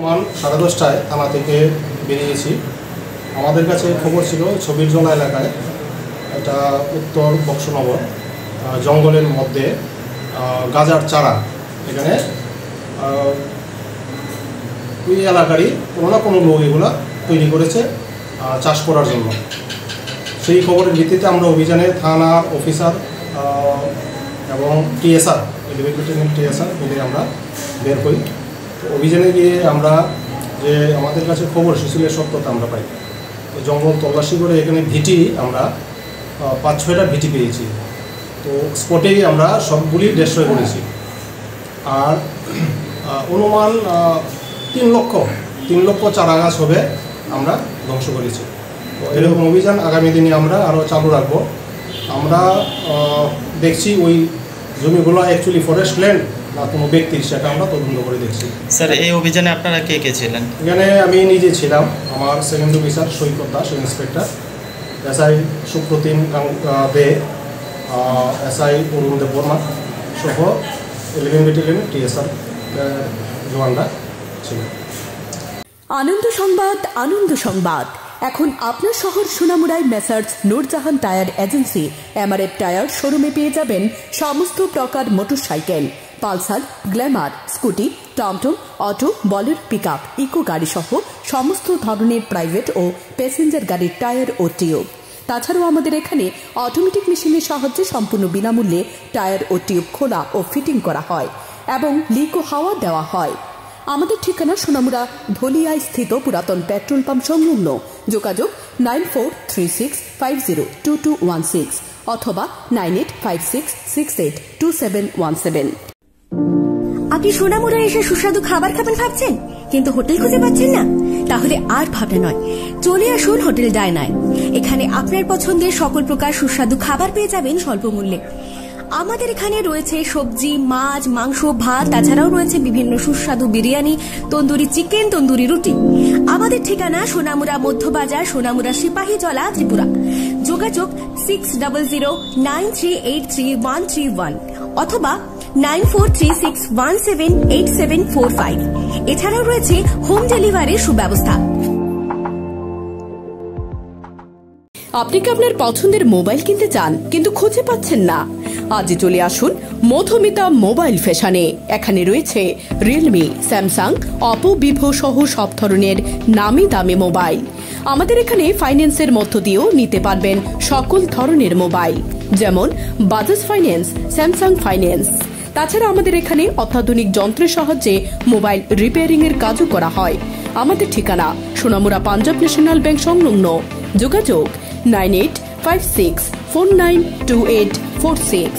10:30টায় থানা থেকে বেরিয়েছি। আমাদের কাছে খবর ছিল ছবিরজলা এলাকায়, এটা উত্তর বক্সনগর জঙ্গলের মধ্যে গাজার চারা, এখানে ওই এলাকারই কোনো না কোনো লোক এগুলো তৈরি করেছে চাষ করার জন্য। সেই খবরের ভিত্তিতে আমরা অভিযানে থানার অফিসার এবং টিএসআর, লেভেল টিএসআর মিলে আমরা বের করি। অভিযানে গিয়ে আমরা যে আমাদের কাছে খবর এসেছিল সত্যতা আমরা পাই। তো জঙ্গল তল্লাশি করে এখানে ভিটি আমরা 5-6টা ভিটি পেয়েছি। তো স্পটেই আমরা সবগুলি ডেস্ট্রয় করেছি। আর অনুমান 3 লক্ষ চারা গাছ হবে আমরা ধ্বংস করেছি। তো এরকম অভিযান আগামী দিনে আমরা আরও চালু রাখবো। আমরা দেখছি ওই জমিগুলো অ্যাকচুয়ালি ফরেস্ট ল্যান্ড না কোনো ব্যক্তির, সেটা আমরা তদন্ত করে দেখছি। স্যার, এই অভিযানে আপনারা কে কে ছিলেন? এখানে আমি নিজে ছিলাম, আমার সেকেন্ড অফিসার সৈকত দাস, ইন্সপেক্টর, এসআই সুপ্রতিম দে, এসআই অরুণ দেব বর্মা সহ 11 ব্যাটালিয়নের টিএসআর জওয়ানরা ছিল। আনন্দ সংবাদ। এখন আপনার শহর সোনামুড়ায় messrs Nurjahan tyre agency MRF tyre শোরুমে পেয়ে যাবেন সমস্ত প্রকার মোটরসাইকেল, পালসার, গ্ল্যামার, স্কুটি, টমটম, অটো, বলেরো, পিকআপ, ইকো গাড়ি সহ সমস্ত ধরনের প্রাইভেট ও প্যাসেঞ্জার গাড়ির টায়ার ও টিউব। তাছাড়াও আমাদের এখানে অটোমেটিক মেশিনের সাহায্যে সম্পূর্ণ বিনামূল্যে টায়ার ও টিউব খোলা ও ফিটিং করা হয় এবং লিক ও হাওয়া দেওয়া হয়। আমাদের ঠিকানা সোনামুড়া ধলিয়ায় স্থিত পুরাতন পেট্রোল পাম্প সংলগ্ন। যোগাযোগ 9436502216 অথবা 9856682717। আপনি সোনামুড়া এসে সুস্বাদু খাবার খাবেন ভাবছেন, কিন্তু হোটেল খুঁজে পাচ্ছেন না? তাহলে আর ভাবনা নয়, চলে আসুন হোটেল ডায়নায়। এখানে আপনার পছন্দের সকল প্রকার সুস্বাদু খাবার পেয়ে যাবেন স্বল্প মূল্যে। আমাদের এখানে রয়েছে সবজি, মাছ, মাংস, ভাত, তাছাড়াও রয়েছে বিভিন্ন সুস্বাদু বিরিয়ানি, তন্দুরি চিকেন, তন্দুরি রুটি। আমাদের ঠিকানা সোনামুড়া মধ্যবাজার, সোনামুড়া সিপাহীজলা, ত্রিপুরা। যোগাযোগ 600093383131 অথবা 9436178745। এছাড়াও রয়েছে হোম ডেলিভারির সুব্যবস্থা। আপনি কি আপনার পছন্দের মোবাইল কিনতে চান কিন্তু খুঁজে পাচ্ছেন না? আজই চলে আসুন মধুমিতা মোবাইল ফ্যাশনে। এখানে রয়েছে রিয়েলমি, স্যামসাং, অপো, ভিভো সহ সব ধরনের নামি দামি মোবাইল। আমাদের এখানে ফাইন্যান্সের মধ্য দিয়েও নিতে পারবেন সকল ধরনের মোবাইল, যেমন বাজাজ ফাইন্যান্স, স্যামসাং ফাইন্যান্স। তাছাড়া আমাদের এখানে অত্যাধুনিক যন্ত্রের সাহায্যে মোবাইল রিপেয়ারিং এর কাজও করা হয়। আমাদের ঠিকানা সোনামুড়া পাঞ্জাব ন্যাশনাল ব্যাংক সংলগ্ন। যোগাযোগ 9856492846।